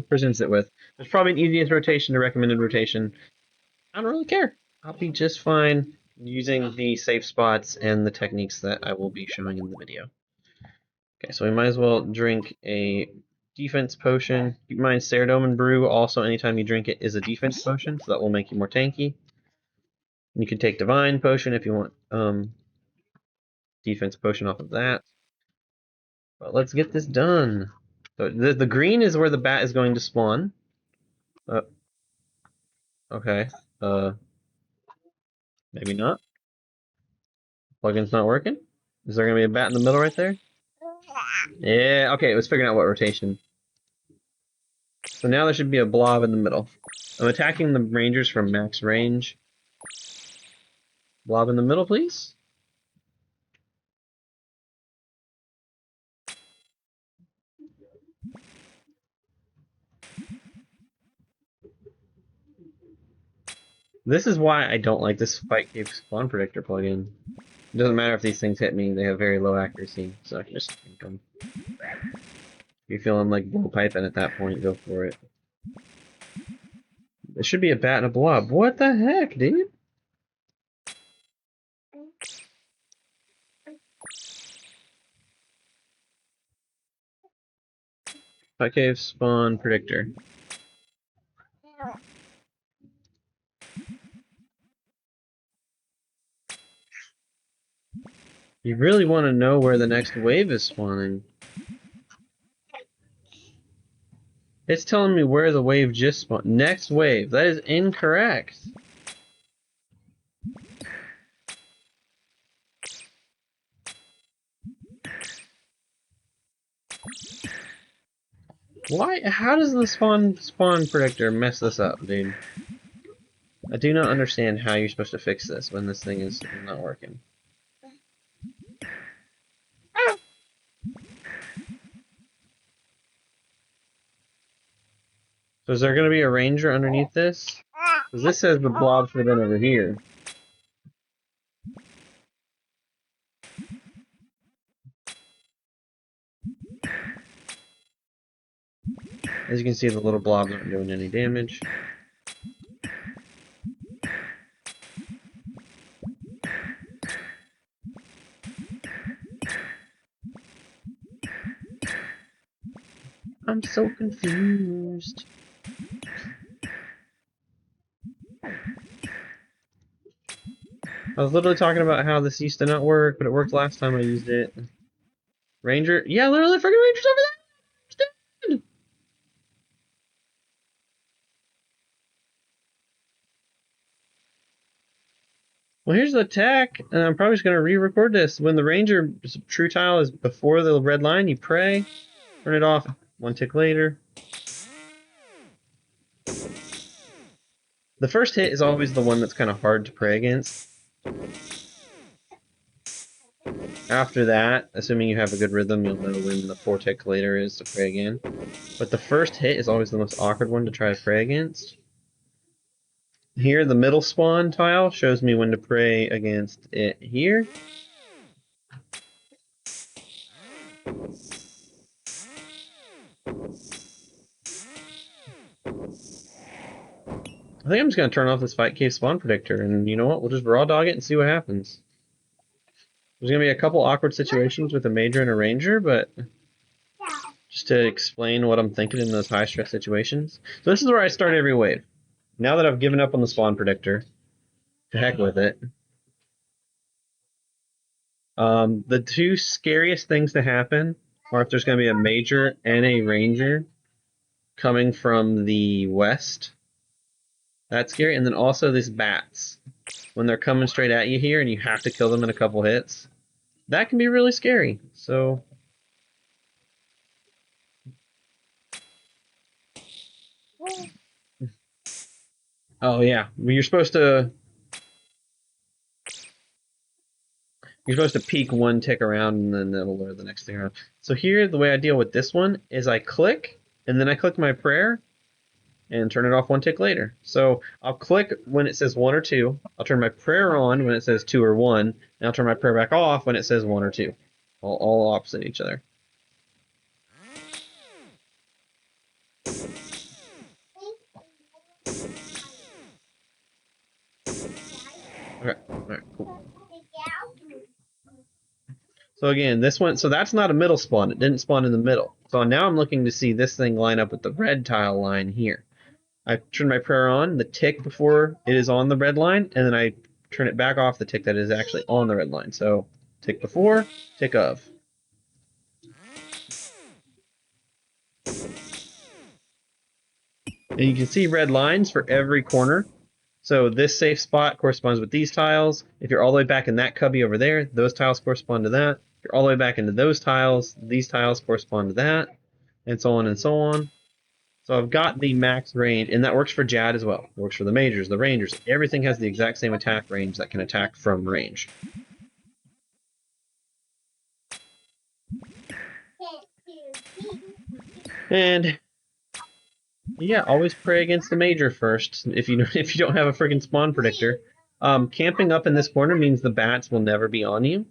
presents it with. There's probably an easiest rotation to recommended rotation. I don't really care. I'll be just fine using the safe spots and the techniques that I will be showing in the video. Okay, so we might as well drink a defense potion. Keep in mind, Ceradomin Brew also, anytime you drink it, is a defense potion, so that will make you more tanky. You can take Divine Potion if you want defense potion off of that. But let's get this done. So the green is where the bat is going to spawn. Okay. Maybe not. Plugin's not working. Is there gonna be a bat in the middle right there? Yeah. Okay, it was figuring out what rotation. So now there should be a blob in the middle. I'm attacking the rangers from max range. Blob in the middle, please. This is why I don't like this Fight Cave spawn predictor plugin. It doesn't matter if these things hit me, they have very low accuracy, so I can just think them. If you're feeling like blow piping at that point, go for it. There should be a bat and a blob. What the heck, dude? Fight Cave spawn predictor. You really want to know where the next wave is spawning. It's telling me where the wave just spawned. Next wave. That is incorrect. Why? How does the spawn predictor mess this up, dude? I do not understand how you're supposed to fix this when this thing is not working. So is there going to be a ranger underneath this? Because this says the blob should have been over here. As you can see, the little blobs aren't doing any damage. I'm so confused. I was literally talking about how this used to not work, but it worked last time I used it. Ranger? Yeah, literally freaking Ranger's over there! Well, here's the attack, and I'm probably just going to re-record this. When the Ranger true tile is before the red line, you pray, turn it off 1 tick later. The first hit is always the one that's kind of hard to pray against. After that, assuming you have a good rhythm, you'll know when the 4 tick later is to pray again. But the first hit is always the most awkward one to try to pray against. Here, the middle spawn tile shows me when to pray against it here. I think I'm just going to turn off this Fight Cave spawn predictor, and you know what? We'll just raw dog it and see what happens. There's going to be a couple awkward situations with a major and a ranger, but just to explain what I'm thinking in those high stress situations. So this is where I start every wave. Now that I've given up on the spawn predictor, to heck with it. The two scariest things to happen are if there's going to be a major and a ranger coming from the west. That's scary. And then also these bats. When they're coming straight at you here and you have to kill them in a couple hits. That can be really scary. So oh yeah. You're supposed to peek 1 tick around and then it'll lure the next thing around. So here the way I deal with this one is I click and then I click my prayer and turn it off 1 tick later. So I'll click when it says 1 or 2. I'll turn my prayer on when it says 2 or 1. And I'll turn my prayer back off when it says 1 or 2. All opposite each other. Okay. Alright, cool. So again, this one, so that's not a middle spawn. It didn't spawn in the middle. So now I'm looking to see this thing line up with the red tile line here. I turn my prayer on, the tick before it is on the red line, and then I turn it back off the tick that is actually on the red line. So tick before, tick of. And you can see red lines for every corner. So this safe spot corresponds with these tiles. If you're all the way back in that cubby over there, those tiles correspond to that. If you're all the way back into those tiles, these tiles correspond to that, and so on and so on. So I've got the max range, and that works for Jad as well. It works for the Majors, the Rangers. Everything has the exact same attack range that can attack from range. And yeah, always pray against the Major first if you don't have a freaking spawn predictor. Camping up in this corner means the bats will never be on you,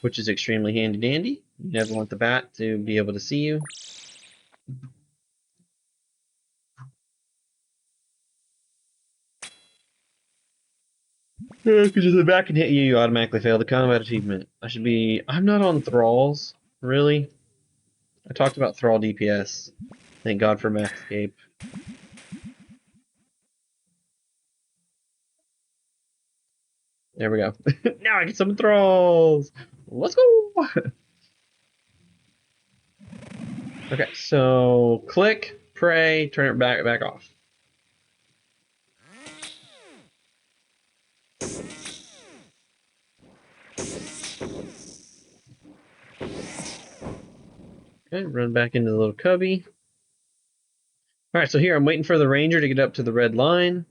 which is extremely handy dandy. You never want the bat to be able to see you. Because if the bat can hit you, you automatically fail the combat achievement. I'm not on Thralls, really. I talked about Thrall DPS. Thank God for Maxscape. There we go. Now I get some Thralls! Let's go! Okay, so click, pray, turn it back off. Okay, run back into the little cubby. Alright, so here I'm waiting for the ranger to get up to the red line.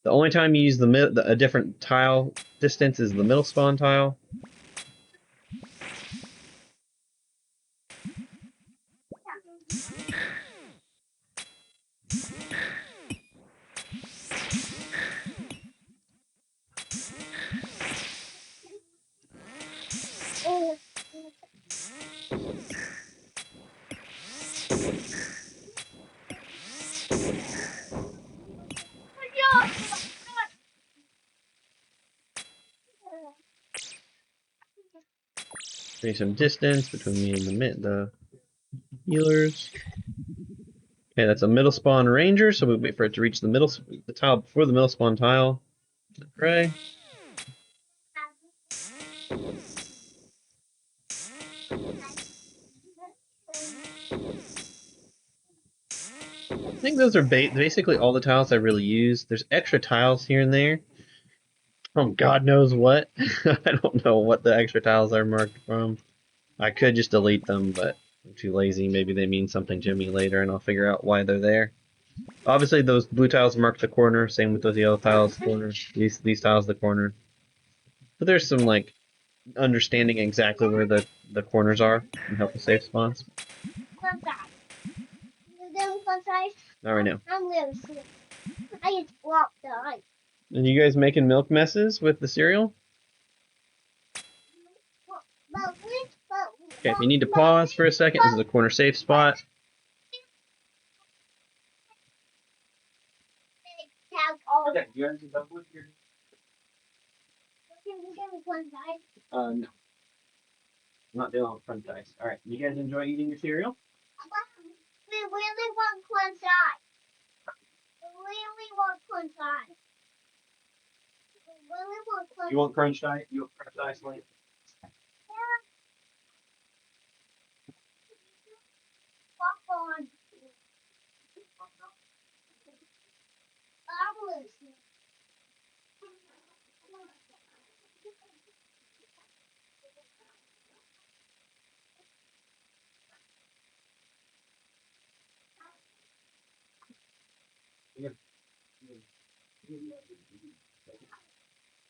The only time you use a different tile distance is the middle spawn tile. Create some distance between me and the healers. Okay, that's a middle spawn ranger, so we wait for it to reach the tile before the middle spawn tile. Pray. I think those are basically all the tiles I really use. There's extra tiles here and there. From God knows what. I don't know what the extra tiles are marked from. I could just delete them, but I'm too lazy. Maybe they mean something to me later, and I'll figure out why they're there. Obviously, those blue tiles mark the corner. Same with those yellow tiles, corner. These tiles, the corner. But there's some like understanding exactly where the corners are and help with safe spawns. Not right now. And you guys making milk messes with the cereal? Okay, if you need to pause for a second, this is a corner safe spot. Okay, you guys done with your... No. I'm not dealing with crunch dice. Alright, you guys enjoy eating your cereal? We really want crunch dice. You want crunch dice? You want crunch dice, Lane?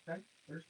Okay, first.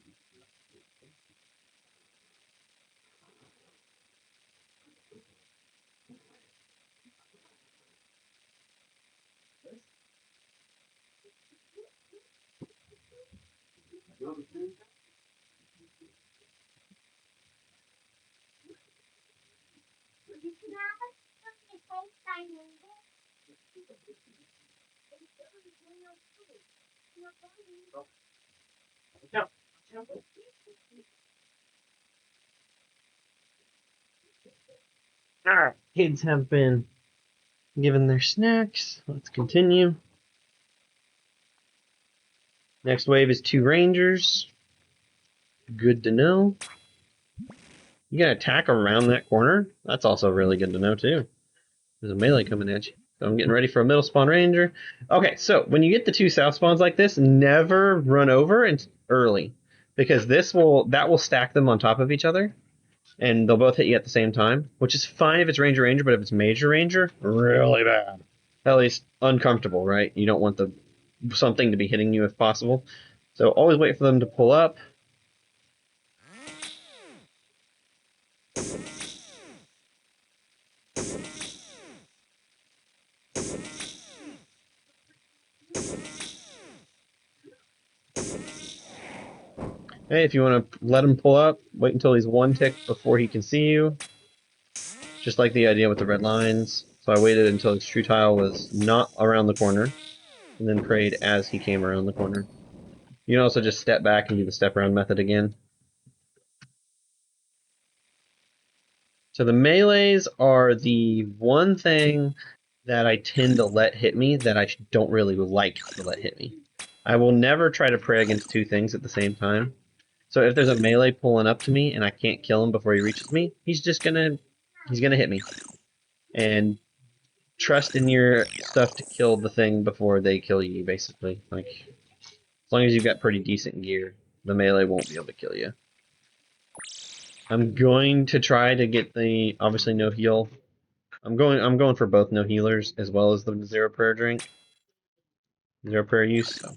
Alright, kids have been given their snacks. Let's continue. Next wave is 2 rangers. Good to know. You can attack around that corner. That's also really good to know too. There's a melee coming at you. So I'm getting ready for a middle spawn ranger. Okay, so when you get the 2 south spawns like this, never run over and early, because that will stack them on top of each other, and they'll both hit you at the same time, which is fine if it's ranger, but if it's major ranger, really bad. At least uncomfortable, right? You don't want something to be hitting you if possible. So always wait for them to pull up. Hey, if you want to let him pull up, wait until he's 1 tick before he can see you. Just like the idea with the red lines. So I waited until his true tile was not around the corner, and then prayed as he came around the corner. You can also just step back and do the step around method again. So the melees are the one thing that I tend to let hit me that I don't really like to let hit me. I will never try to pray against 2 things at the same time. So if there's a melee pulling up to me and I can't kill him before he reaches me, he's gonna hit me. And trust in your stuff to kill the thing before they kill you, basically. Like, as long as you've got pretty decent gear, the melee won't be able to kill you. I'm going to try to get the obviously no heal. I'm going for both no healers as well as the 0 prayer drink. 0 prayer use. So.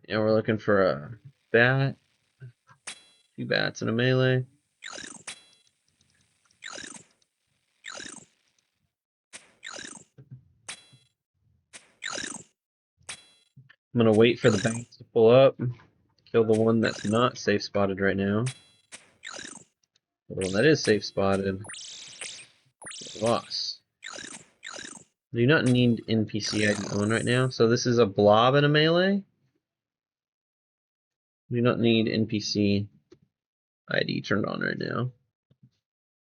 Yeah, we're looking for a bat, 2 bats and a melee. I'm gonna wait for the bats to pull up, kill the one that's not safe spotted right now. The one that is safe spotted, boss. I do not need NPC ID on right now, so this is a blob and a melee. Do not need NPC ID turned on right now.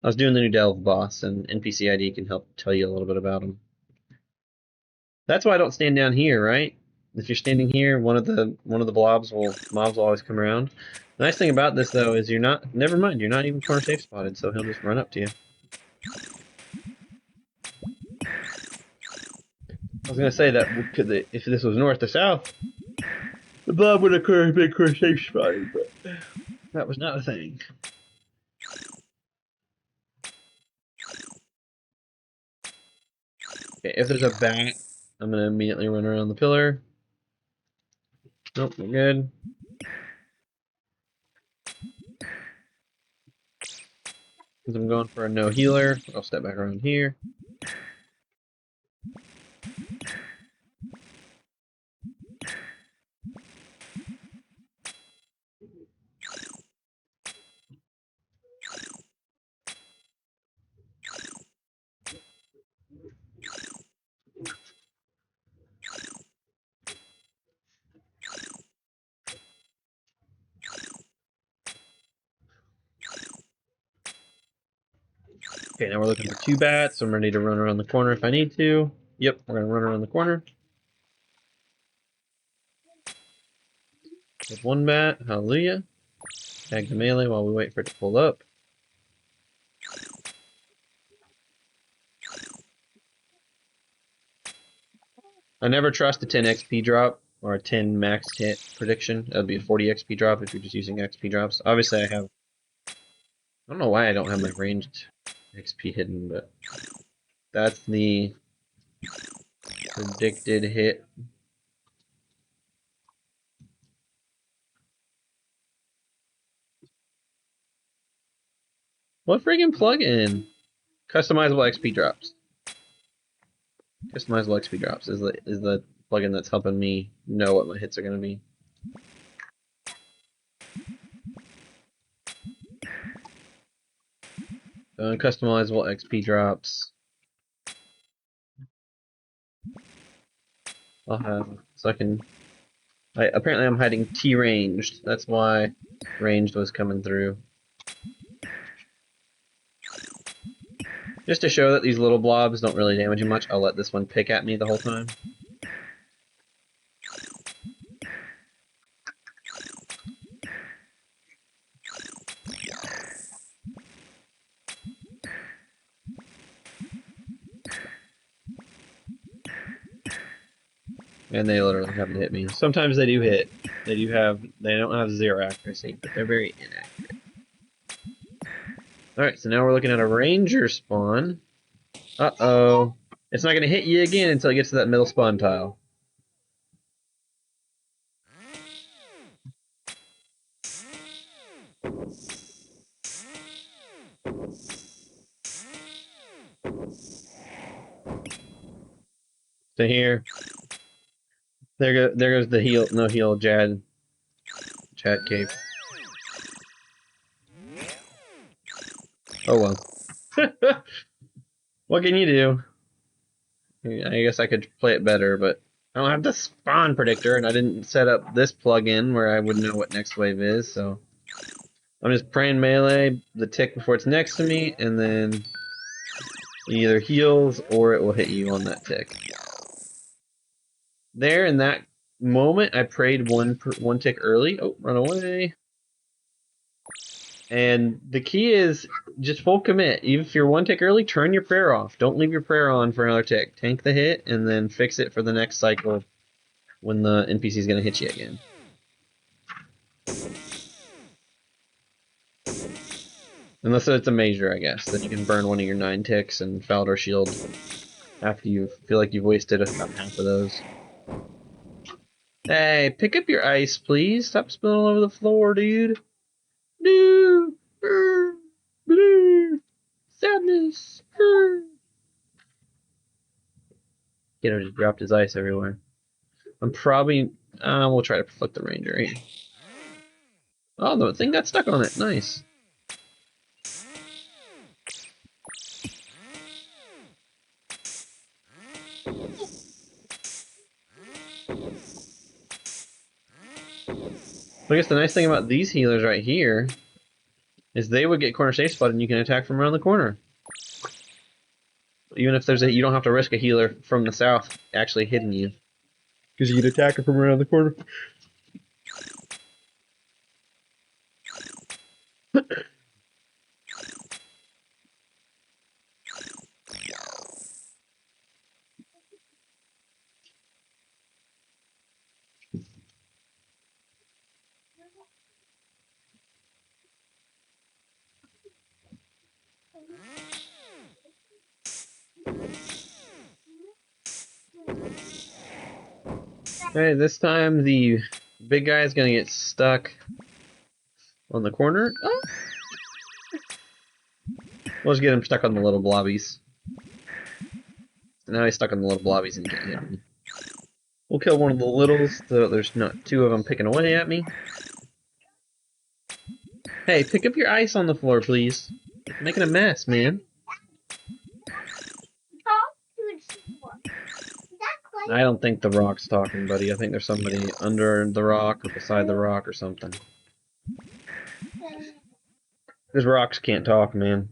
I was doing the new Delve boss, and NPC ID can help tell you a little bit about them. That's why I don't stand down here, right? If you're standing here, one of the mobs will always come around. The nice thing about this though is never mind, you're not even corner safe spotted, so he'll just run up to you. I was gonna say that if this was north or south, the blob would have been corner safe spotted, but that was not a thing. Okay, if there's a bat, I'm gonna immediately run around the pillar. Nope, we're good. Because I'm going for a no healer, I'll step back around here. Okay, now we're looking for 2 bats, so I'm ready to run around the corner if I need to. Yep, we're gonna run around the corner. With 1 bat, hallelujah. Tag the melee while we wait for it to pull up. I never trust a 10 XP drop or a 10 max hit prediction. That would be a 40 XP drop if you're just using XP drops. Obviously, I don't know why I don't have my ranged XP hidden, but that's the predicted hit. What friggin' plugin? Customizable XP drops. Customizable XP drops is the plugin that's helping me know what my hits are going to be. Customizable XP drops. I'll have so I can. Apparently I'm hiding T ranged. That's why ranged was coming through. Just to show that these little blobs don't really damage you much, I'll let this one pick at me the whole time. And they literally happen to hit me. Sometimes they do hit. They don't have 0 accuracy, but they're very inaccurate. Alright, so now we're looking at a ranger spawn. Uh-oh. It's not going to hit you again until it gets to that middle spawn tile. So here. There goes the heal, no heal, Chad cape. Oh well. What can you do? I guess I could play it better, but I don't have the spawn predictor, and I didn't set up this plugin where I would know what next wave is, so I'm just praying melee the tick before it's next to me, and then it either heals or it will hit you on that tick. There, in that moment, I prayed one tick early. Oh, run away. And the key is just full commit. Even if you're one tick early, turn your prayer off. Don't leave your prayer on for another tick. Tank the hit and then fix it for the next cycle when the NPC is going to hit you again. Unless it's a major, I guess. Then you can burn one of your 9 ticks and Falador Shield after you feel like you've wasted about half of those. Hey, pick up your ice, please. Stop spilling all over the floor, dude. Dude! Sadness! Kiddo just dropped his ice everywhere. I'm probably... we'll try to flick the ranger. Right? Oh, the thing got stuck on it. Nice. I guess the nice thing about these healers right here is they would get corner safe spot and you can attack from around the corner. Even if there's you don't have to risk a healer from the south actually hitting you. Because you can attack her from around the corner. Okay, this time the big guy is gonna get stuck on the corner. Oh. We'll just get him stuck on the little blobbies. So now he's stuck on the little blobbies and can't hit me. We'll kill one of the littles so there's not 2 of them picking away at me. Hey, pick up your ice on the floor, please. You're making a mess, man. I don't think the rock's talking, buddy. I think there's somebody under the rock or beside the rock or something. Because rocks can't talk, man.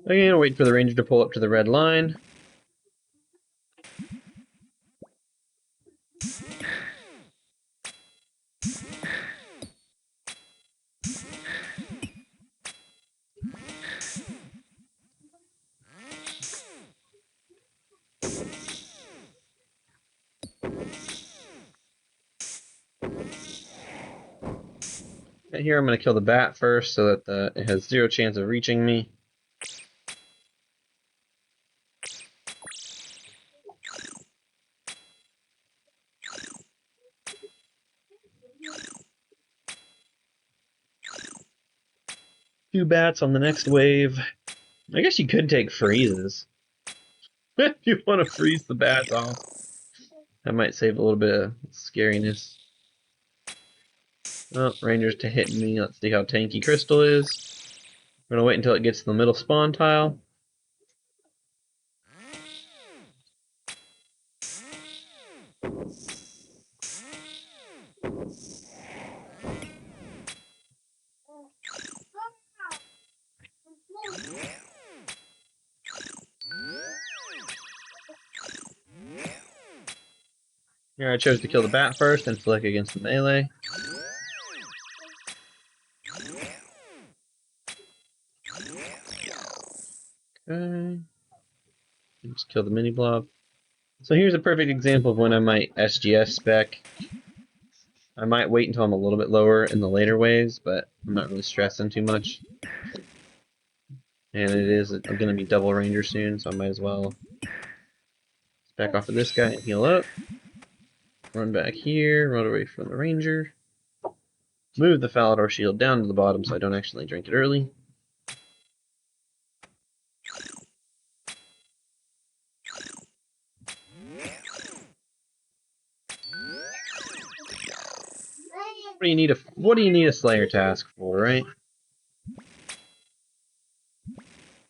I'm gonna wait for the ranger to pull up to the red line. Right here, I'm going to kill the bat first so that it has 0 chance of reaching me. Two bats on the next wave. I guess you could take freezes. If you want to freeze the bats off. That might save a little bit of scariness. Oh, Ranger's to hitting me. Let's see how tanky Crystal is. I'm gonna wait until it gets to the middle spawn tile. Here I chose to kill the bat first and flick against the melee. Okay. Just kill the mini blob. So here's a perfect example of when I might SGS spec. I might wait until I'm a little bit lower in the later waves, but I'm not really stressing too much. And it is going to be double Ranger soon, so I might as well back off of this guy and heal up. Run back here, run away from the Ranger. Move the Falador shield down to the bottom so I don't actually drink it early. What do you need a Slayer task for, right?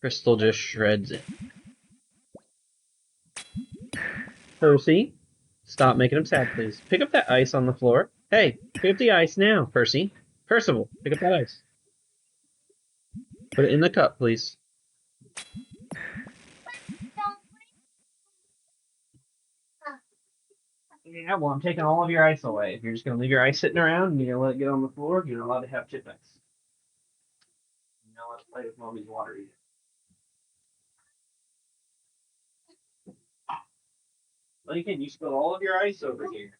Crystal just shreds it. Percy, stop making him sad, please. Pick up that ice on the floor. Hey, pick up the ice now, Percy. Percival, pick up that ice. Put it in the cup, please. Yeah, well, I'm taking all of your ice away. If you're just going to leave your ice sitting around and you're going to let it get on the floor, you're not allowed to have chip ice. You're not allowed to play with mommy's water either. Lincoln, you spilled all of your ice over here.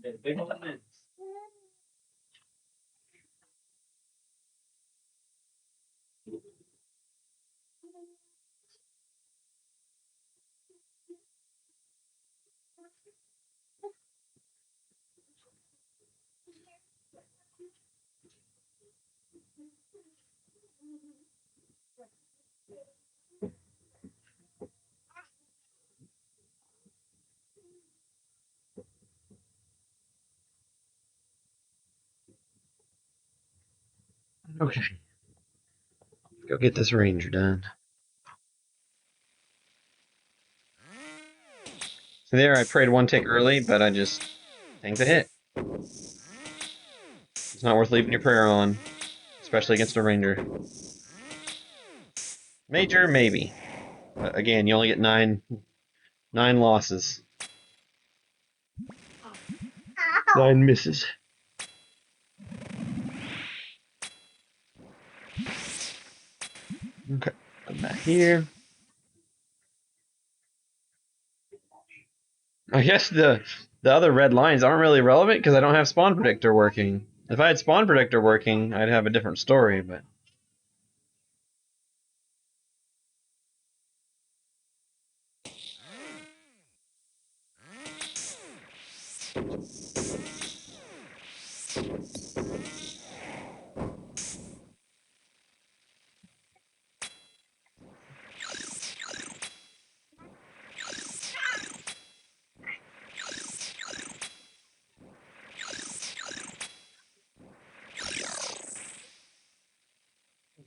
It's a big old mess. Okay. Go get this Ranger done. So there, I prayed one tick early, but I just tanked the hit. It's not worth leaving your prayer on, especially against a Ranger. Major, maybe. But again, you only get nine losses. 9 misses. Okay, come back here. I guess the other red lines aren't really relevant because I don't have Spawn Predictor working. If I had Spawn Predictor working, I'd have a different story, but...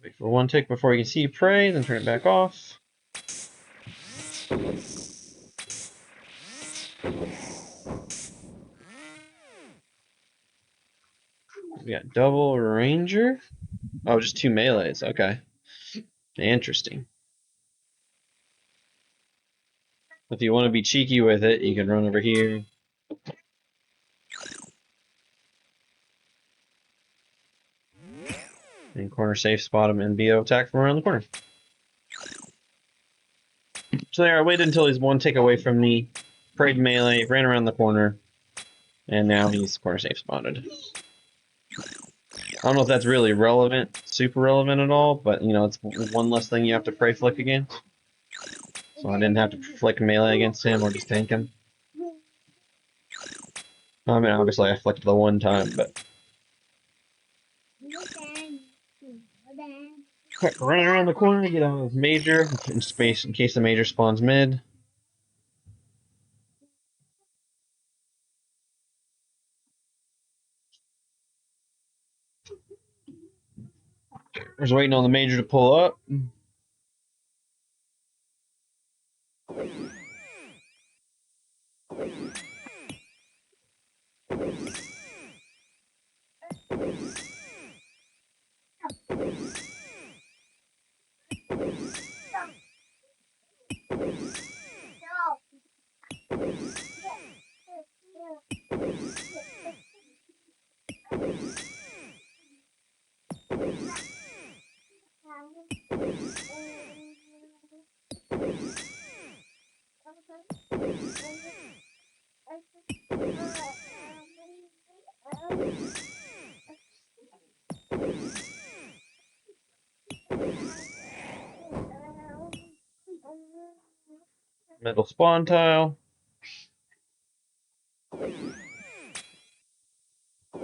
Wait for one tick before you can see prey, then turn it back off. We got double Ranger? Oh, just 2 melees, okay. Interesting. If you want to be cheeky with it, you can run over here. And corner safe spot him and BO attack from around the corner. So there, I waited until he's one tick away from me, prayed melee, ran around the corner, and now he's corner safe spotted. I don't know if that's really relevant, super relevant at all, but you know, it's one less thing you have to pray flick against. So I didn't have to flick melee against him or just tank him. I mean, obviously I flicked the one time, but... Running around the corner, get out of Major, in space in case the Major spawns mid. Just waiting on the major to pull up. Metal spawn tile.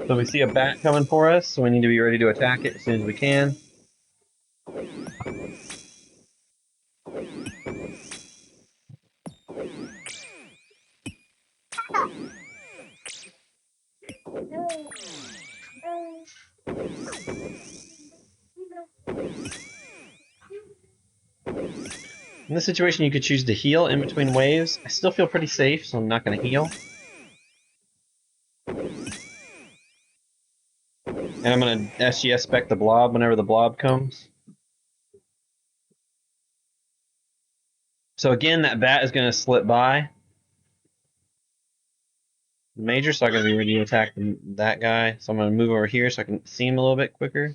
So we see a bat coming for us, so we need to be ready to attack it as soon as we can. In this situation, you could choose to heal in between waves. I still feel pretty safe, so I'm not going to heal. And I'm going to SGS spec the blob whenever the blob comes. So again, that bat is going to slip by. The major's not going to be ready to attack that guy, so I'm going to move over here so I can see him a little bit quicker.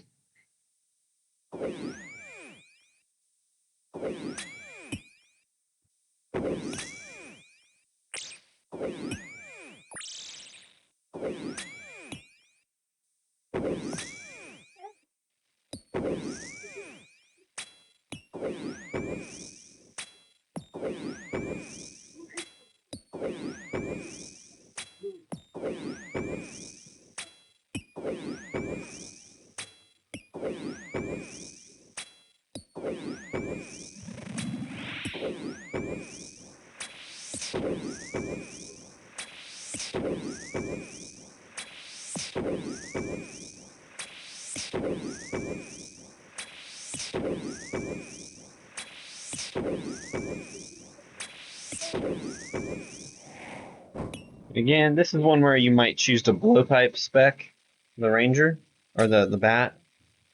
Again, this is one where you might choose to blowpipe spec the ranger or the bat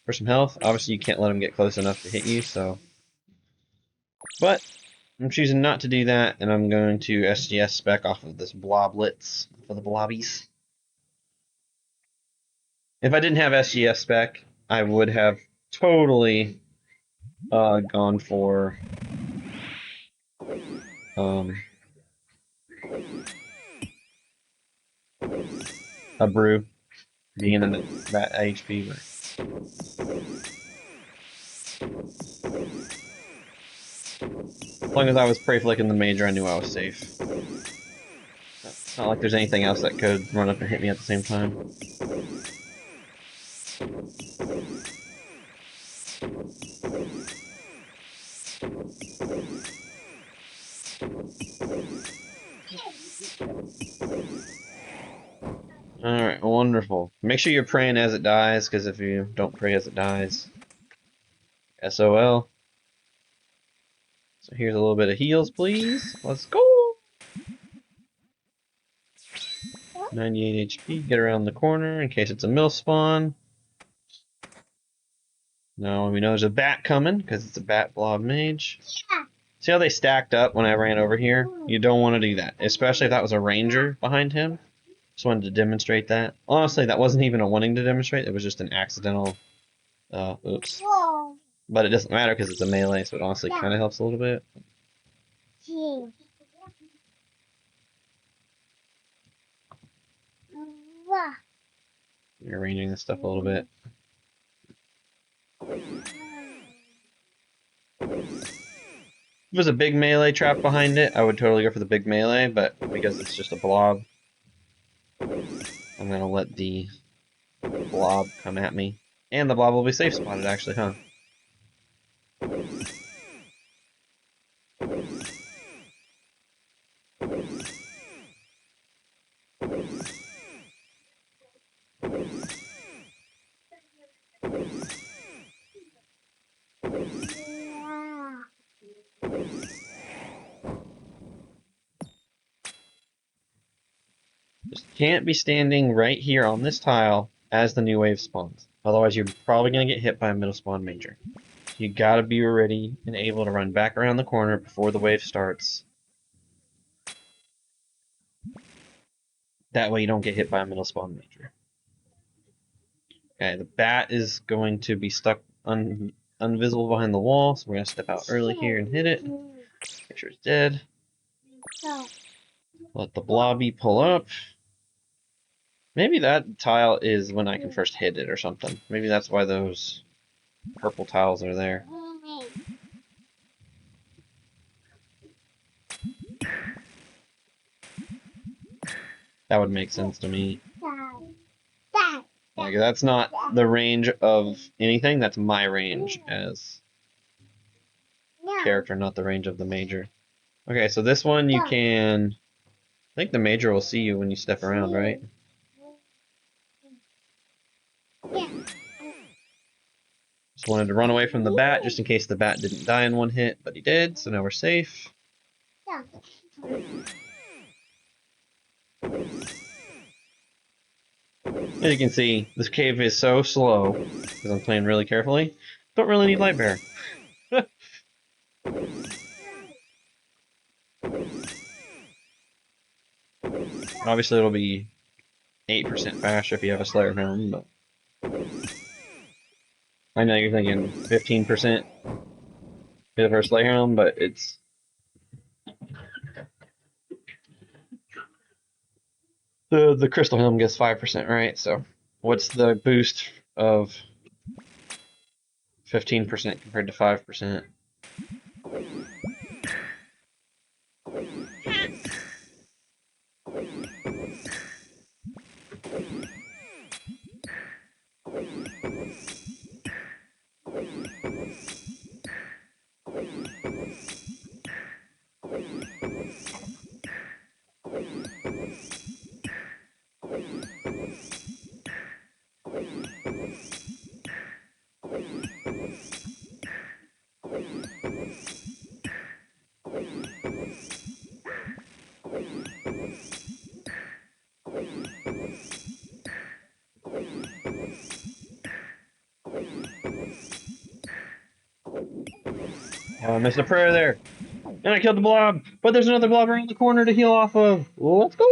for some health. Obviously, you can't let him get close enough to hit you, so. But I'm choosing not to do that, and I'm going to SGS spec off of this bloblets for the blobbies. If I didn't have SGS spec, I would have totally gone for a brew, being in that HP. But as long as I was prey flicking the major, I knew I was safe. It's not like there's anything else that could run up and hit me at the same time. Alright, wonderful. Make sure you're praying as it dies, because if you don't pray as it dies, SOL. So here's a little bit of heals, please. Let's go! 98 HP, get around the corner in case it's a mill spawn. Now we know there's a bat coming, because it's a bat blob mage. Yeah. See how they stacked up when I ran over here? You don't want to do that, especially if that was a ranger behind him. Just wanted to demonstrate that. Honestly, that wasn't even a wanting to demonstrate. It was just an accidental. Oops. Whoa. But it doesn't matter because it's a melee, so it honestly kind of helps a little bit. Gee. Wow. You're arranging this stuff a little bit. If it was a big melee trap behind it, I would totally go for the big melee, but because it's just a blob, I'm going to let the blob come at me. And the blob will be safe spotted, actually, huh? Just can't be standing right here on this tile as the new wave spawns. Otherwise, you're probably going to get hit by a middle spawn major. You gotta be ready and able to run back around the corner before the wave starts. That way you don't get hit by a middle spawn major. Okay, the bat is going to be stuck invisible behind the wall, so we're going to step out early here and hit it. Make sure it's dead. Let the blobby pull up. Maybe that tile is when I can first hit it or something. Maybe that's why those purple tiles are there. That would make sense to me. Like, that's not the range of anything, that's my range as character, not the range of the major. Okay, so this one you can... I think the major will see you when you step around, right? Just wanted to run away from the bat just in case the bat didn't die in one hit, but he did, so now we're safe. As you can see, this cave is so slow because I'm playing really carefully. Don't really need light bear. Obviously, it'll be 8% faster if you have a Slayer Helm, but I know you're thinking 15% for the first Slayer Helm, but it's the Crystal Helm gets 5%, right? So what's the boost of 15% compared to 5%? Oh, I missed a prayer there. And I killed the blob, but there's another blob around the corner to heal off of. Let's go.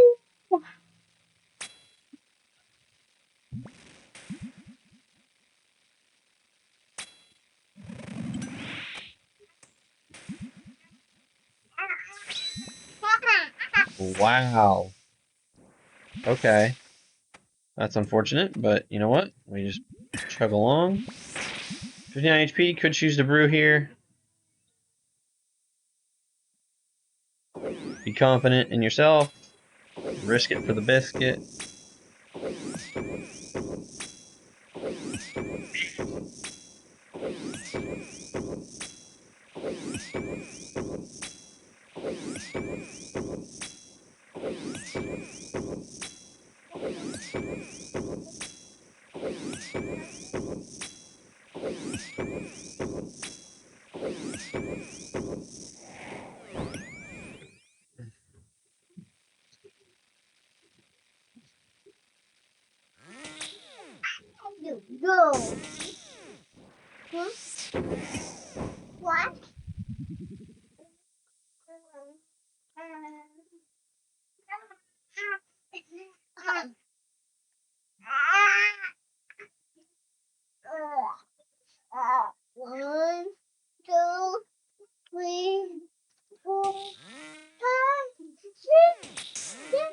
Wow. Okay. That's unfortunate, but you know what? We just chug along. 59 HP, could choose to brew here. Be confident in yourself. Risk it for the biscuit. Go. What? One, two, three, four, five, six, seven,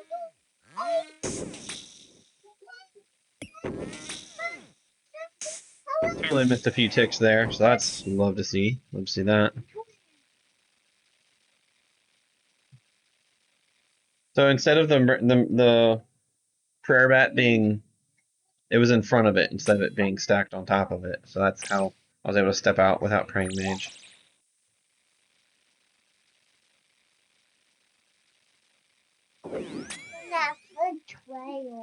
Totally missed a few ticks there, so that's love to see. Love to see that. So instead of the prayer bat being, it was in front of it instead of it being stacked on top of it. So that's how I was able to step out without praying mage. That's a trail.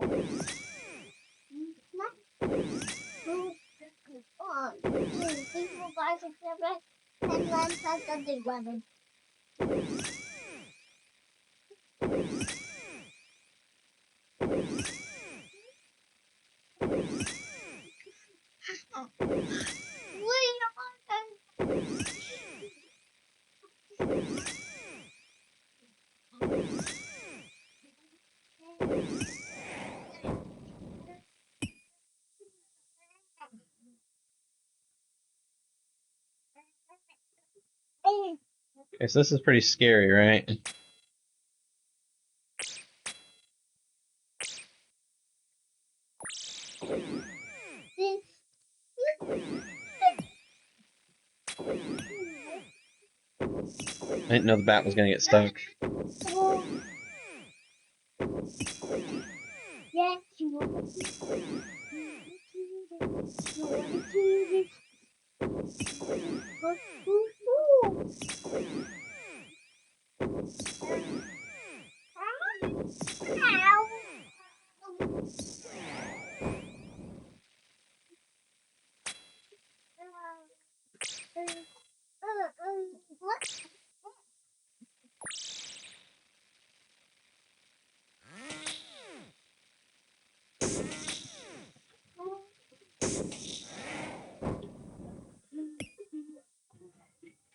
One, two, three, four, five, six, seven, 10, 11, 12, 13, 11. Okay, so this is pretty scary, right? I didn't know the bat was gonna get stuck. Yes, you want to.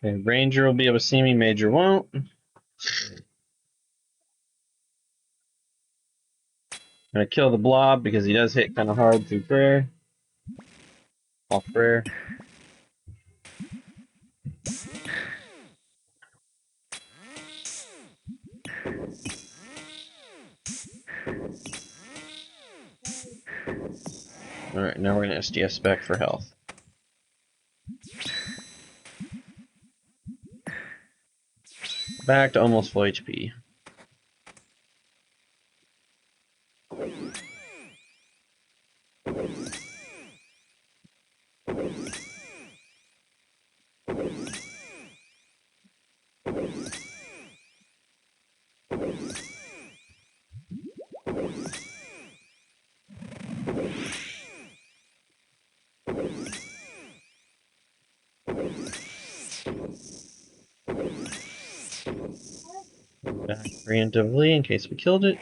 Okay, Ranger will be able to see me, Major won't. I'm gonna kill the blob because he does hit kind of hard through prayer. Off prayer. Alright, now we're gonna SDF spec for health. Back to almost full HP. Back preemptively in case we killed it.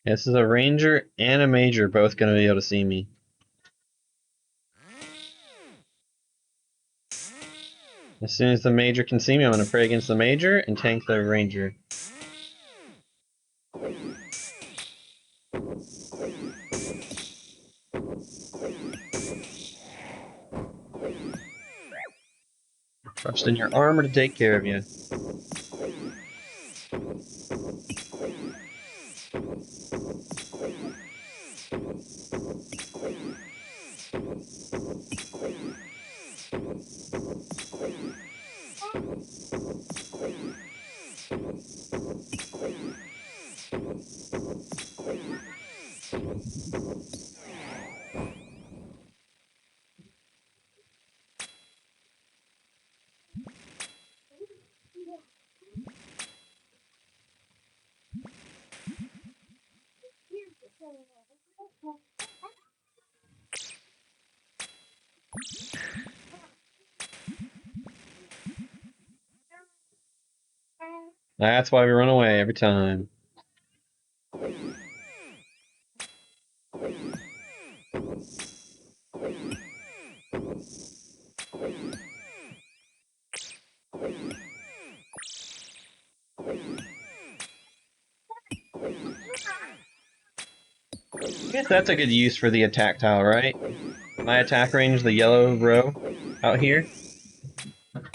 This is a Ranger and a Major both gonna be able to see me. As soon as the Major can see me, I'm gonna pray against the Major and tank the Ranger. Trust in your armor to take care of you. That's why we run away every time. I guess that's a good use for the attack tile, right? My attack range, the yellow row out here,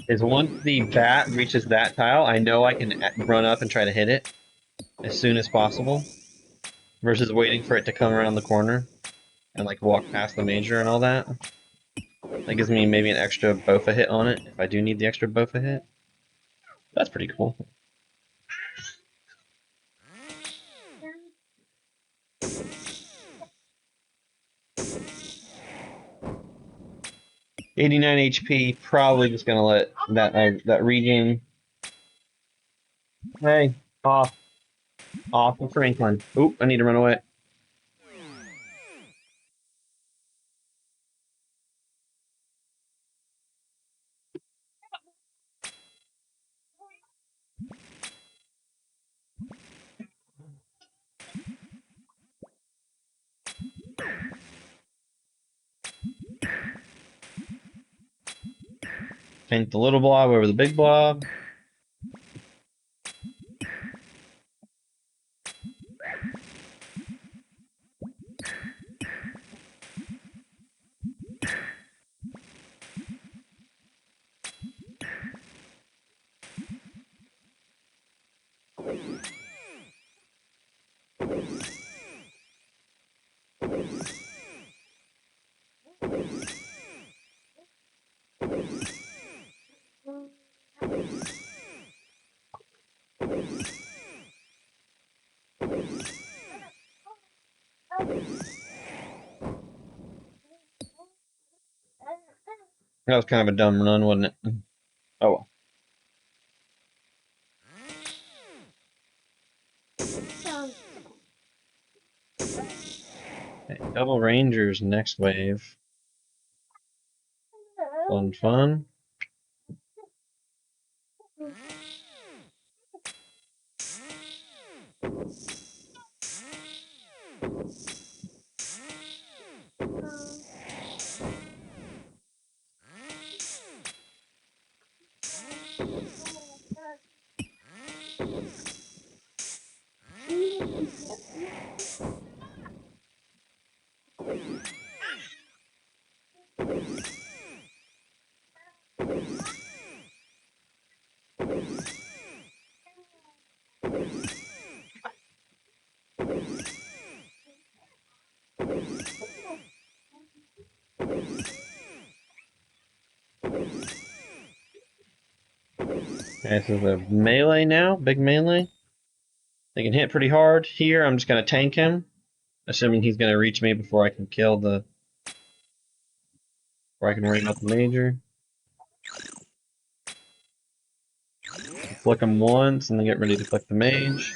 is once the bat reaches that tile, I know I can run up and try to hit it as soon as possible, versus waiting for it to come around the corner and like walk past the Major and all that. That gives me maybe an extra Bofa hit on it if I do need the extra Bofa hit. That's pretty cool. $89 HP, probably just gonna let that regen. Hey, off of Franklin. Oop, I need to run away. Paint the little blob over the big blob. That was kind of a dumb run, wasn't it? Oh well. Okay, double Rangers next wave. Fun, fun. Okay, so the melee now, big melee. They can hit pretty hard. Here, I'm just gonna tank him, assuming he's gonna reach me before I can kill the, before I can ring up the major. Flick him once, and then get ready to flick the mage.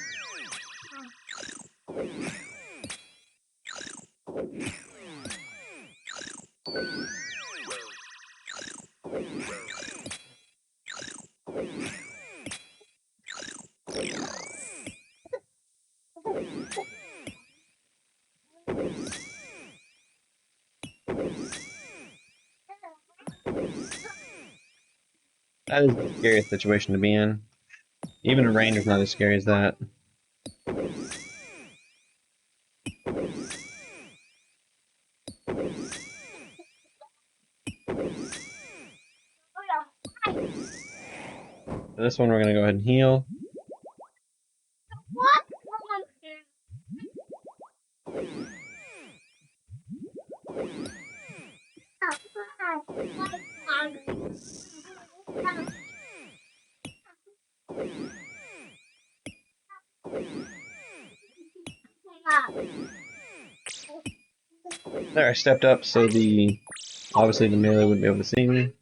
That is the scariest situation to be in. Even a ranger's not as scary as that. For this one, we're gonna go ahead and heal. What? There, I stepped up so the, obviously the melee wouldn't be able to see me.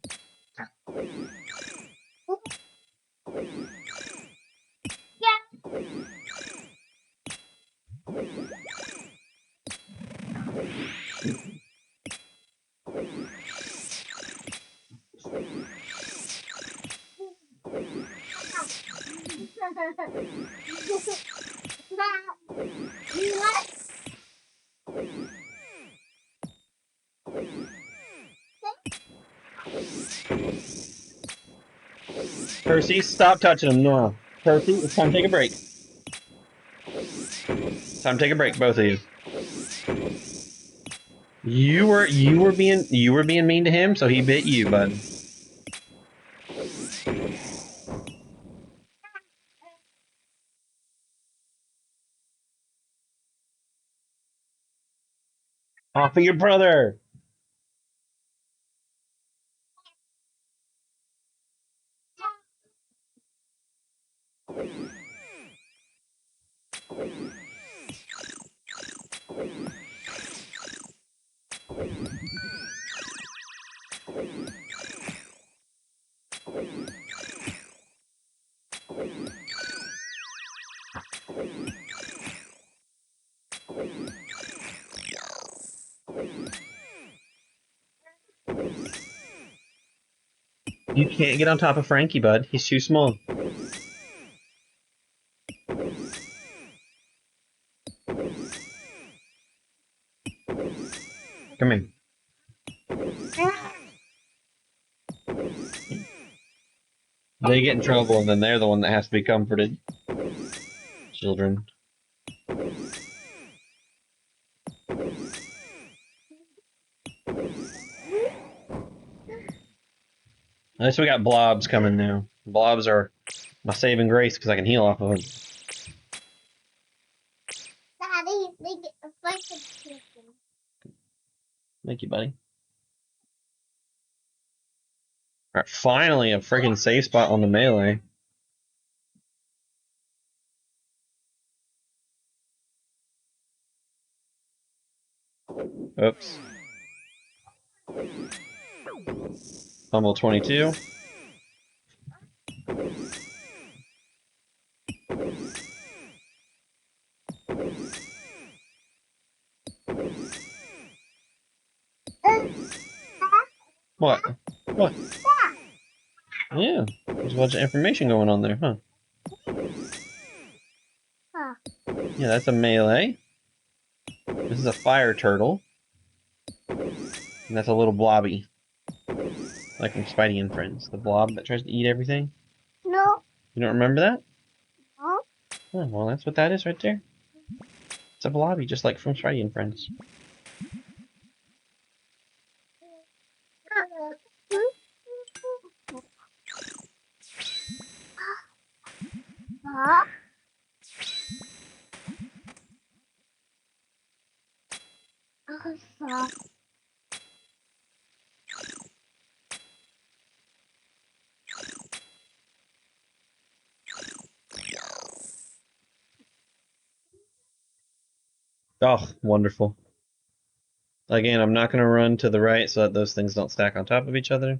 Percy, stop touching him now. Percy, it's time to take a break. Time to take a break, both of you. You were being mean to him, so he bit you, bud. Off of your brother. You can't get on top of Frankie, bud. He's too small. Come here. They get in trouble, and then they're the one that has to be comforted. Children. At least we got blobs coming now. Blobs are my saving grace because I can heal off of them. Make it like a chicken. Thank you, buddy. Alright, finally a freaking safe spot on the melee. Oops. Humble 22. What? What? Yeah, there's a bunch of information going on there, huh? Huh. Yeah, that's a melee. This is a fire turtle. And that's a little blobby. Like from Spidey and Friends. The blob that tries to eat everything. No. You don't remember that? No. Oh, well, that's what that is right there. It's a blobby, just like from Spidey and Friends. Huh? Oh, wonderful. Again, I'm not going to run to the right so that those things don't stack on top of each other.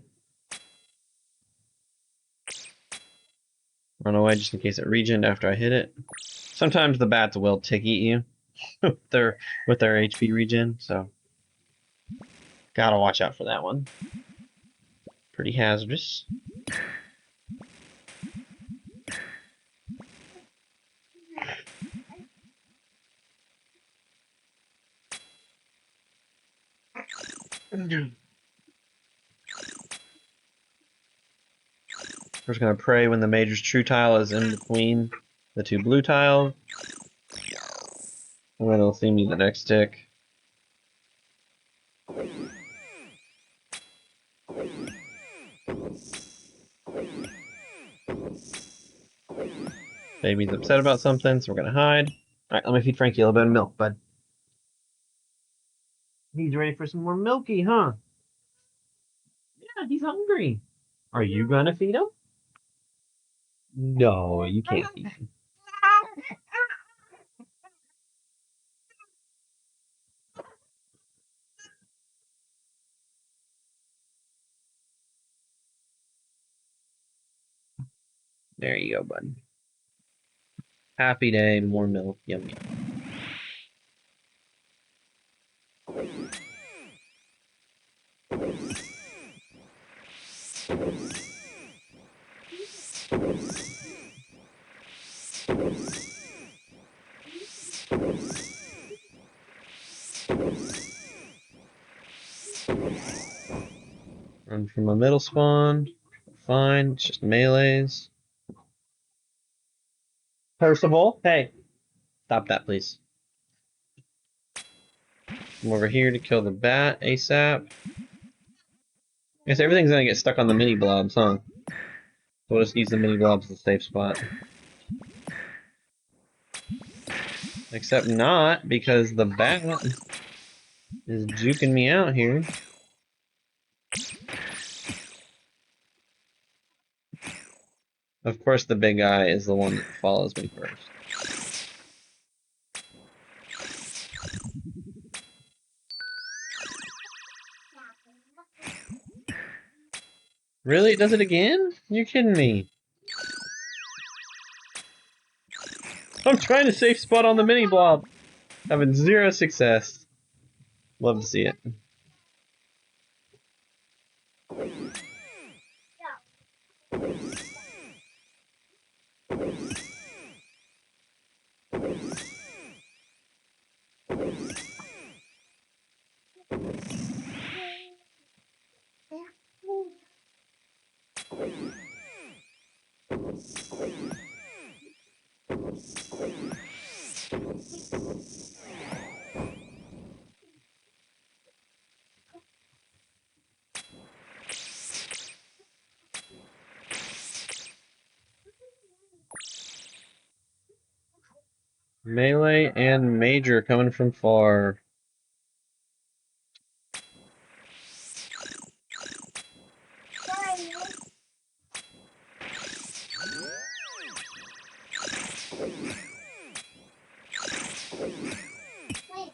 Run away just in case it regened after I hit it. Sometimes the bats will tick eat you with their HP regen, so gotta watch out for that one. Pretty hazardous. We're just gonna pray when the Major's True tile is in between the two blue tiles. And then it'll see me the next tick. Baby's upset about something, so we're gonna hide. Alright, let me feed Frankie a little bit of milk, bud. He's ready for some more milky, huh? Yeah, he's hungry. Are you gonna feed him? No, you can't feed him. There you go, bud. Happy day, more milk, yum yum. Run from a middle spawn. Fine, it's just melees. Percival, hey, stop that, please. I'm over here to kill the bat ASAP. I guess everything's gonna get stuck on the mini blobs, huh? So we'll just use the mini blobs as a safe spot. Except not, because the bat is juking me out here. Of course, the big guy is the one that follows me first. Really? It does it again? You're kidding me. I'm trying to safe spot on the mini blob. Having zero success. Love to see it. Melee and Major coming from far. Sorry. Wait,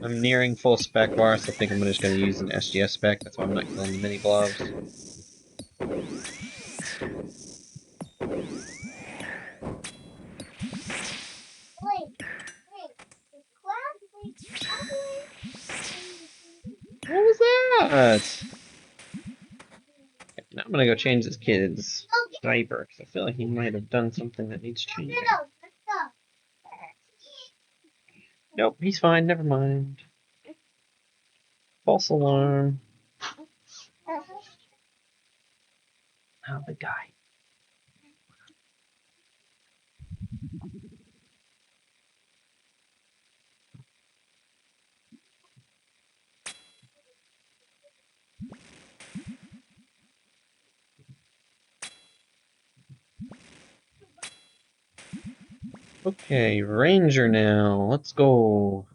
I'm nearing full spec bar, so I think I'm just going to use an SGS spec. That's why I'm not killing the mini blobs. wait. What was that? Now I'm going to go change this kid's diaper, because I feel like he might have done something that needs changing. Nope, he's fine. Never mind. False alarm. Oh, the guy. Okay, Ranger now. Let's go.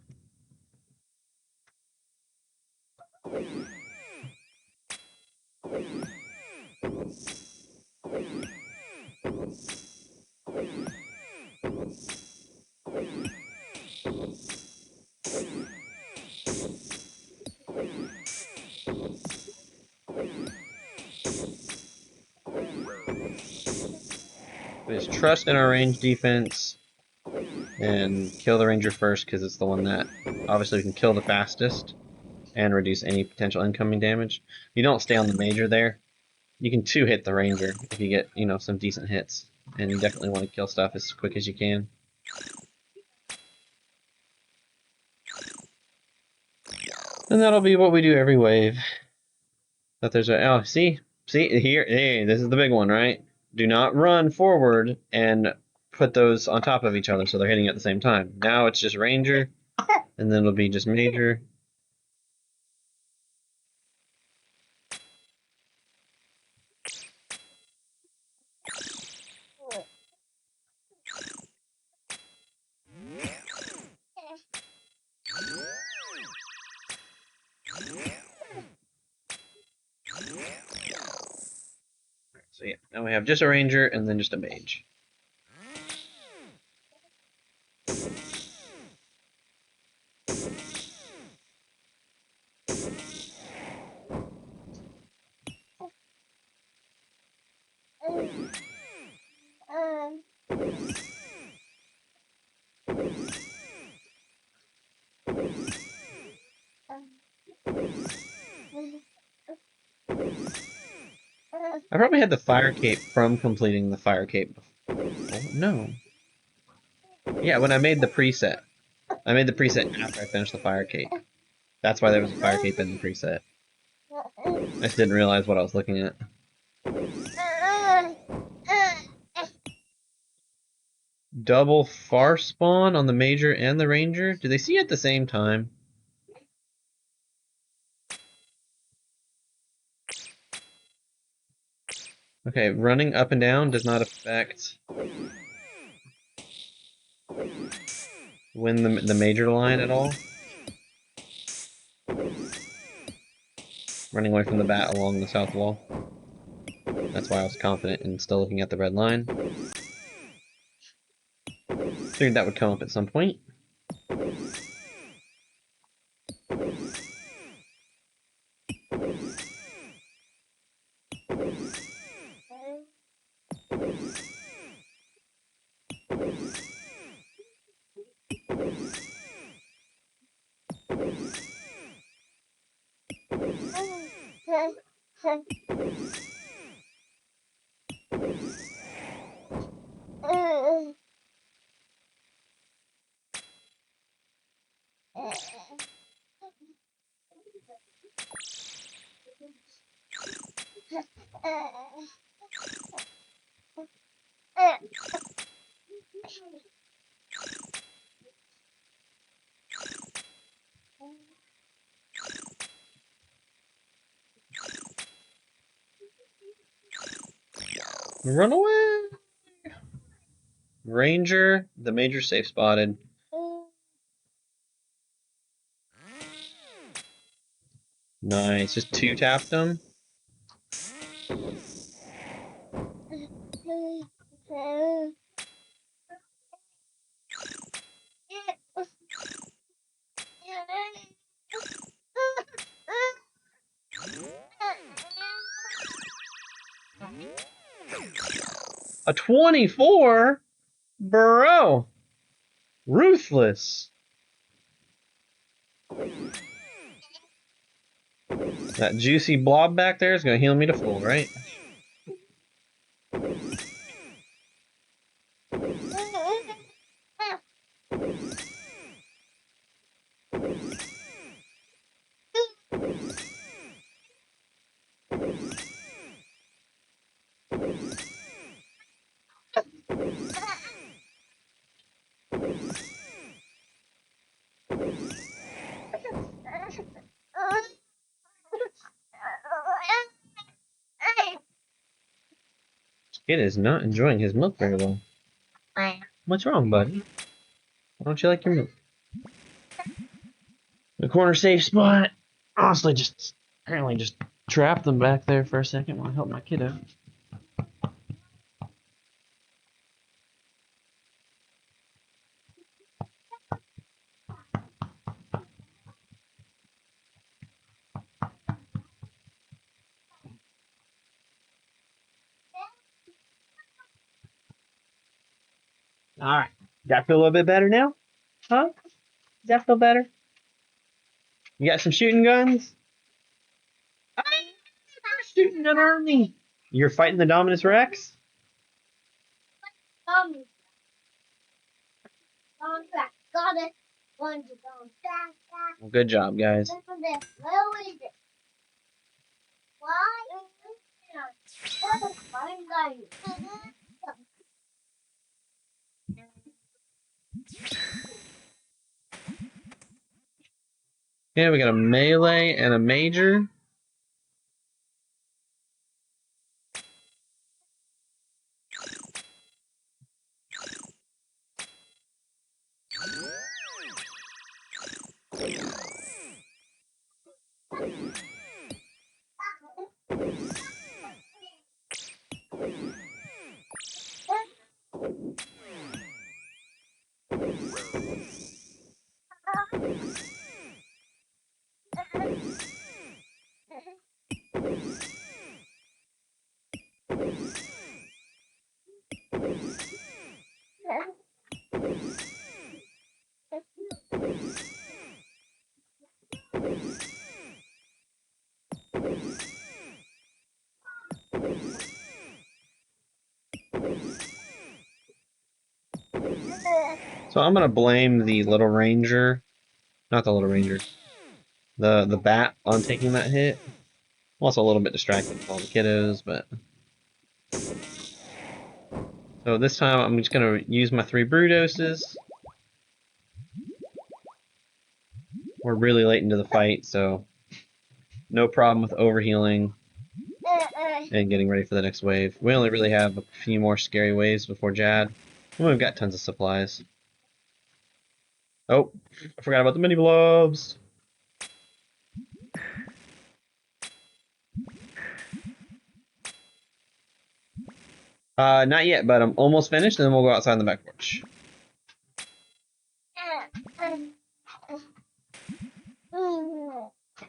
Just trust in our range defense and kill the Ranger first, because it's the one that obviously we can kill the fastest and reduce any potential incoming damage. You don't stay on the Major there. You can two-hit the Ranger if you get, some decent hits. And you definitely want to kill stuff as quick as you can. And that'll be what we do every wave. That there's a... Oh, see? See? Here. Hey, this is the big one, right? Do not run forward and put those on top of each other so they're hitting at the same time. Now it's just Ranger, and then it'll be just Major. So yeah, now we have just a Ranger and then just a Mage. I probably had the Fire Cape from completing the Fire Cape. Oh, no. Yeah, when I made the preset. I made the preset after I finished the Fire Cape. That's why there was a Fire Cape in the preset. I just didn't realize what I was looking at. Double far spawn on the Major and the Ranger? Do they see at the same time? Okay, running up and down does not affect when the Major line at all. Running away from the bat along the south wall. That's why I was confident in still looking at the red line. Figured that would come up at some point. Run away! Ranger, the major safe spotted. Nice. Just two tapped them. A 24? Bro. Ruthless. That juicy blob back there is going to heal me to full, right? Kid is not enjoying his milk very well. What's wrong, buddy? Why don't you like your milk? The corner safe spot. Honestly, apparently just trapped them back there for a second while I help my kid out. Alright. Does that feel a little bit better now? Huh? Does that feel better? You got some shooting guns? Shooting gun army. You're fighting the Dominus Rex? Got it. Well, good job, guys. Yeah, we got a melee and a major. So I'm gonna blame the little ranger, not the little ranger, the bat on taking that hit. I'm also a little bit distracted with all the kiddos, but so this time I'm just gonna use my 3 brew doses. We're really late into the fight, so no problem with overhealing and getting ready for the next wave. We only really have a few more scary waves before Jad. And we've got tons of supplies. Oh, I forgot about the mini blobs. Not yet, but I'm almost finished, and then we'll go outside on the back porch.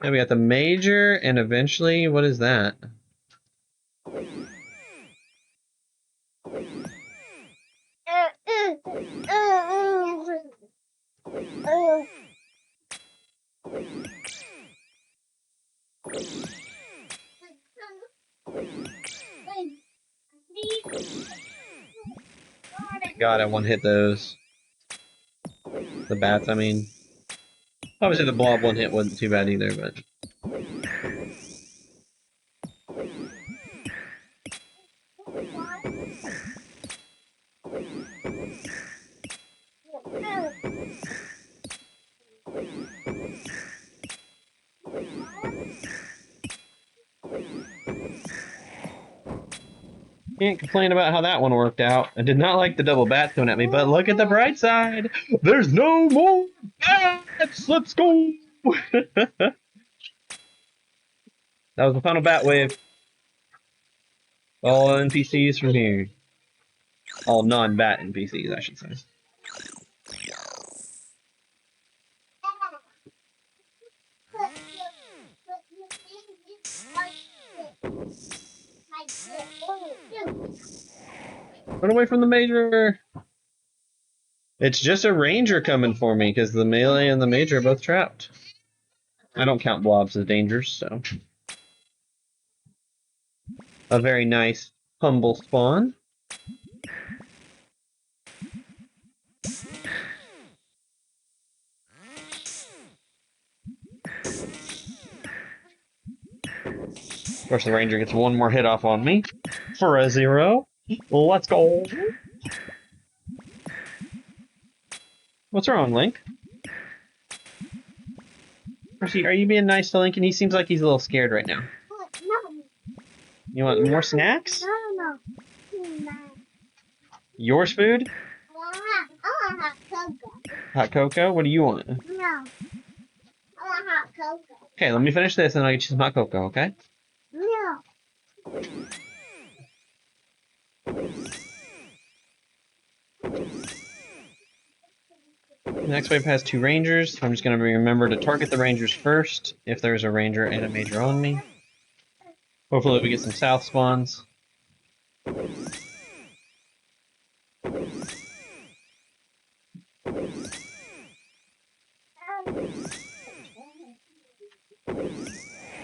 And we got the major, and eventually, what is that? God, I one-hit those. The bats, I mean. Obviously the blob one-hit wasn't too bad either, but... Can't complain about how that one worked out. I did not like the double bats coming at me, but look at the bright side! There's no more bats! Let's go! That was the final bat wave. All NPCs from here. All non-bat NPCs, I should say. Run away from the major! It's just a ranger coming for me because the melee and the major are both trapped. I don't count blobs as dangers, so. A very nice, humble spawn. Of course, the ranger gets one more hit off on me for a 0. Let's go. What's wrong, Link? Are you being nice to Link? And he seems like he's a little scared right now. No. You want more snacks? No. Yours food? I want hot cocoa. Hot cocoa? What do you want? No. I want hot cocoa. Okay, let me finish this and I'll get you some hot cocoa, okay? No. The next wave has 2 rangers. I'm just going to remember to target the rangers first if there's a ranger and a major on me. Hopefully we get some south spawns.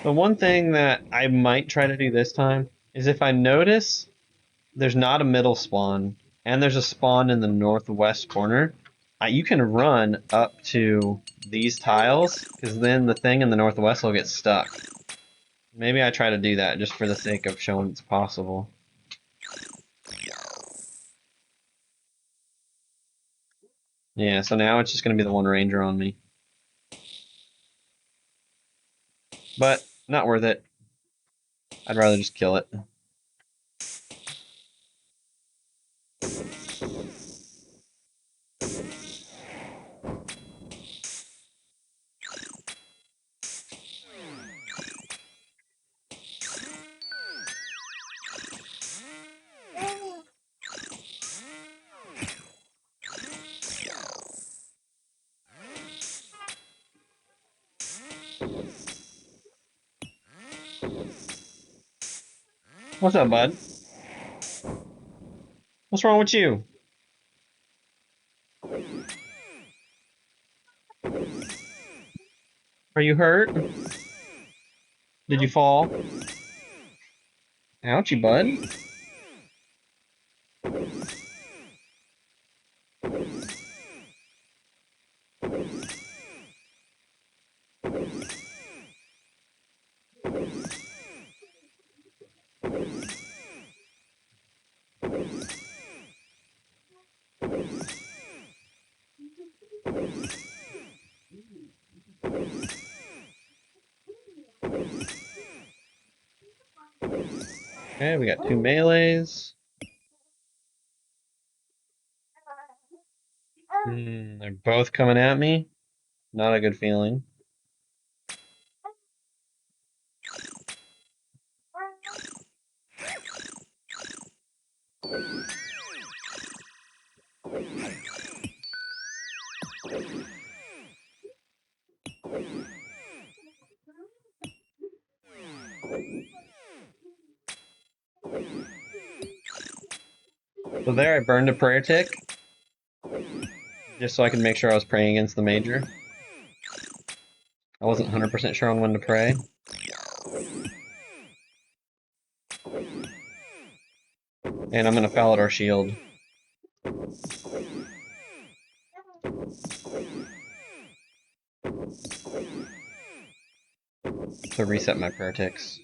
The one thing that I might try to do this time is if I notice there's not a middle spawn and there's a spawn in the northwest corner, you can run up to these tiles because then the thing in the northwest will get stuck. Maybe I try to do that just for the sake of showing it's possible. Yeah, so now it's just going to be the one ranger on me. But not worth it. I'd rather just kill it. What's up, bud? What's wrong with you? Are you hurt? Did you fall? Ouchie, bud. Okay, we got 2 melees. They're both coming at me. Not a good feeling. So there, I burned a prayer tick. Just so I could make sure I was praying against the major. I wasn't 100% sure on when to pray. And I'm going to Falador shield. To reset my prayer ticks.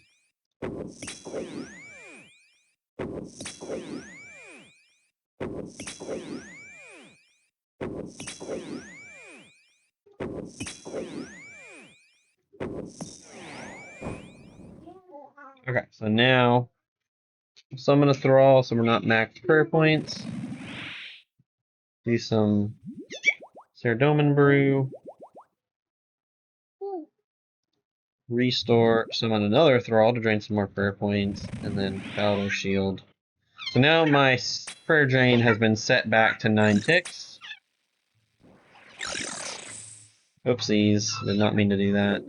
Okay, so now summon a thrall, so we're not max prayer points. Do some Saradomin Brew. Restore, summon another thrall to drain some more prayer points, and then Paladin Shield. So now my prayer drain has been set back to 9 ticks. Oopsies, did not mean to do that.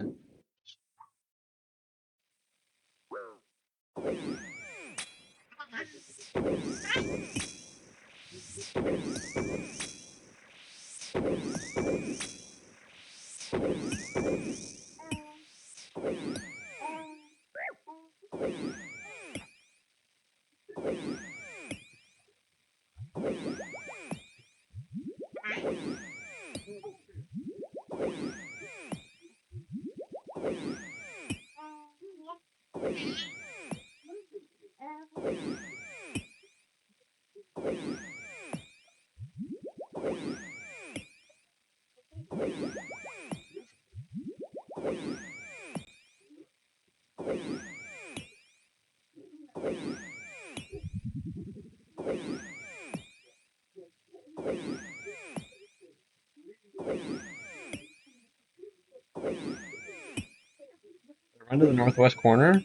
Run to the northwest corner.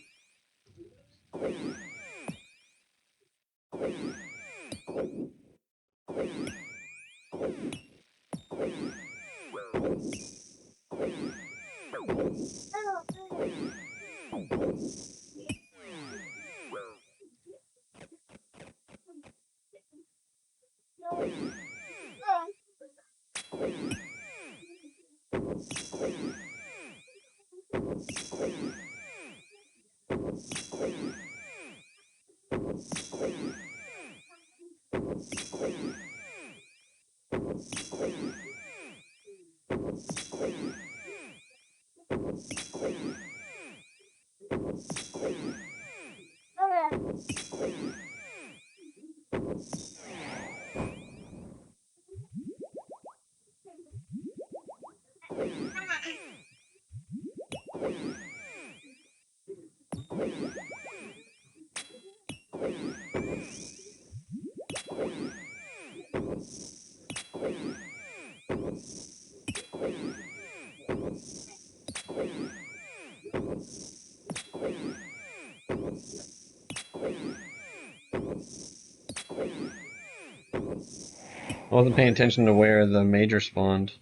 I wasn't paying attention to where the major spawned.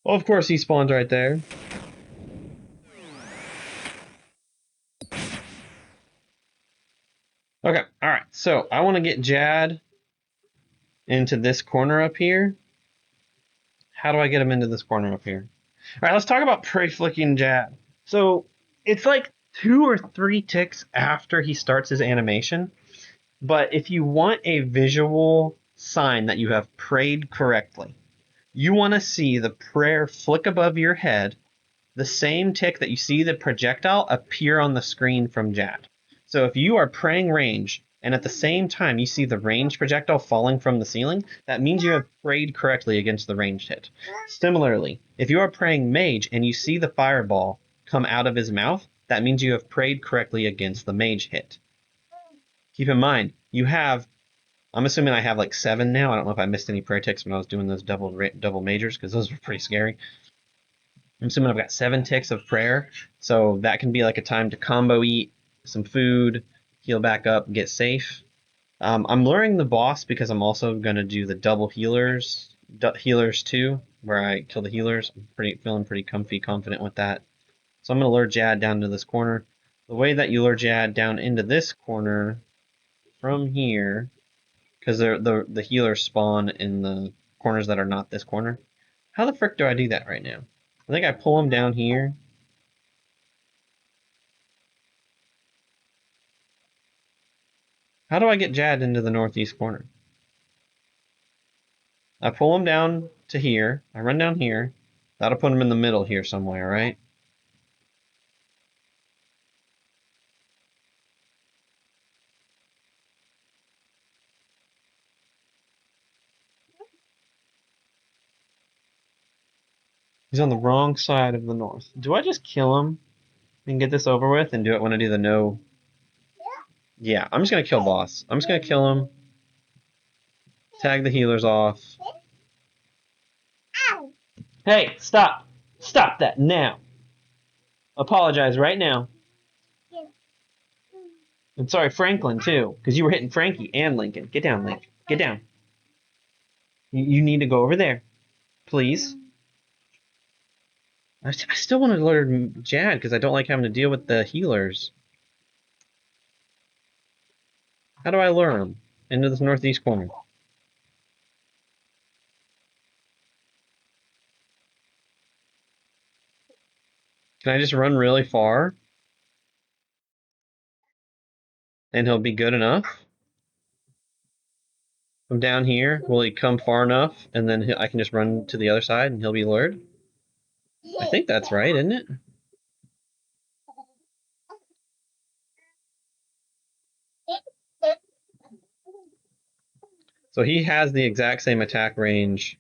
Well, of course he spawned right there. Okay, alright, so I want to get Jad into this corner up here. How do I get him into this corner up here? Alright, let's talk about Prey Flicking Jad. So, it's like 2 or 3 ticks after he starts his animation. But if you want a visual sign that you have prayed correctly, you want to see the prayer flick above your head, the same tick that you see the projectile appear on the screen from Jad. So if you are praying range, and at the same time you see the range projectile falling from the ceiling, that means you have prayed correctly against the ranged hit. Similarly, if you are praying mage and you see the fireball come out of his mouth, that means you have prayed correctly against the mage hit. Keep in mind, you have, I'm assuming I have like 7 now. I don't know if I missed any prayer ticks when I was doing those double majors, because those were pretty scary. I'm assuming I've got 7 ticks of prayer, so that can be like a time to combo eat some food, heal back up, get safe. I'm luring the boss because I'm also going to do the double healers too, where I kill the healers. I'm feeling pretty comfy, confident with that. So I'm going to lure Jad down to this corner. The way that you lure Jad down into this corner from here, because the healers spawn in the corners that are not this corner. How the frick do I do that right now? I think I pull him down here. How do I get Jad into the northeast corner? I pull him down to here. I run down here. That'll put him in the middle here somewhere, right? He's on the wrong side of the north. Do I just kill him and get this over with and do it when I do the no? Yeah, I'm just gonna kill boss. I'm just gonna kill him. Tag the healers off. Hey, stop! Stop that now! Apologize right now. And sorry, Franklin, too, because you were hitting Frankie and Lincoln. Get down, Link. Get down. You need to go over there. Please. I still want to learn Jad because I don't like having to deal with the healers. How do I lure him into this northeast corner? Can I just run really far? And he'll be good enough? From down here, will he come far enough? And then I can just run to the other side and he'll be lured? I think that's right, isn't it? So he has the exact same attack range.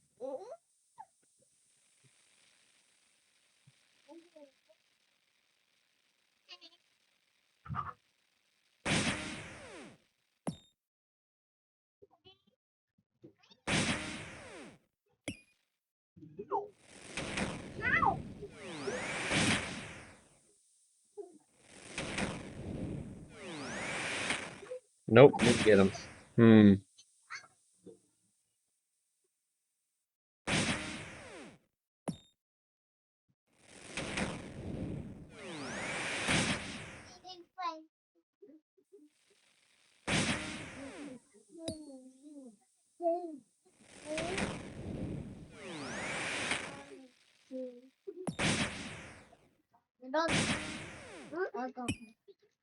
Nope, didn't get him. Hmm.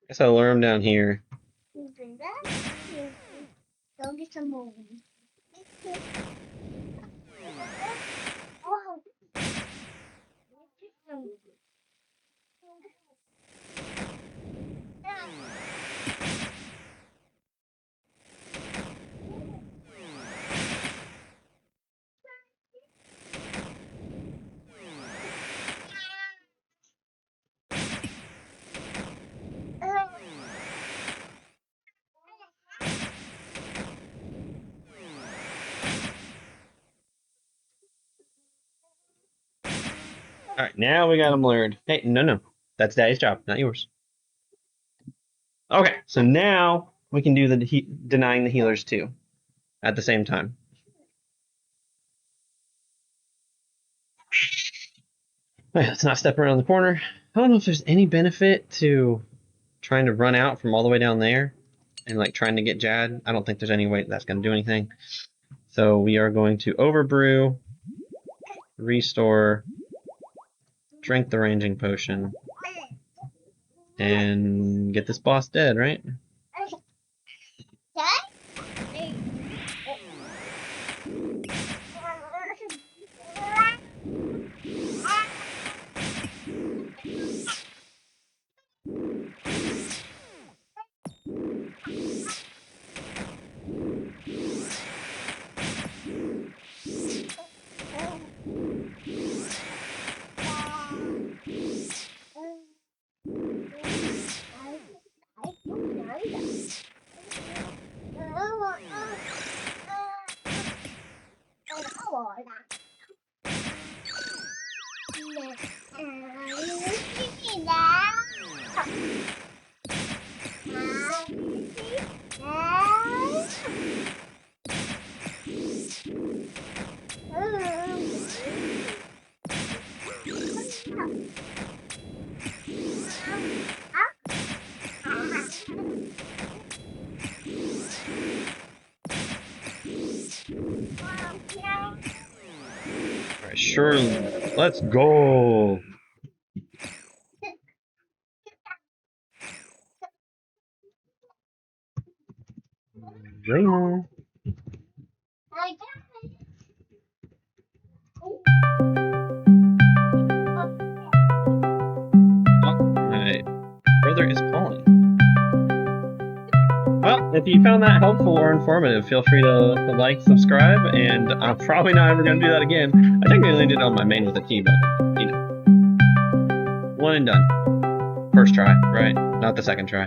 Guess I'll lure him down here. Go get some more. Alright, now we got him lured. Hey, no. That's Daddy's job, not yours. Okay, so now we can do the denying the healers too at the same time. Alright, let's not step around the corner. I don't know if there's any benefit to trying to run out from all the way down there and like trying to get Jad. I don't think there's any way that's going to do anything. So we are going to overbrew, restore, drink the ranging potion, and get this boss dead, right? Alright, sure. Let's go. Raymond. My brother is calling. Well, if you found that helpful or informative, feel free to like, subscribe, and I'm probably not ever going to do that again. I technically did it on my main with a T, but, you know. One and done. First try, right? Not the second try.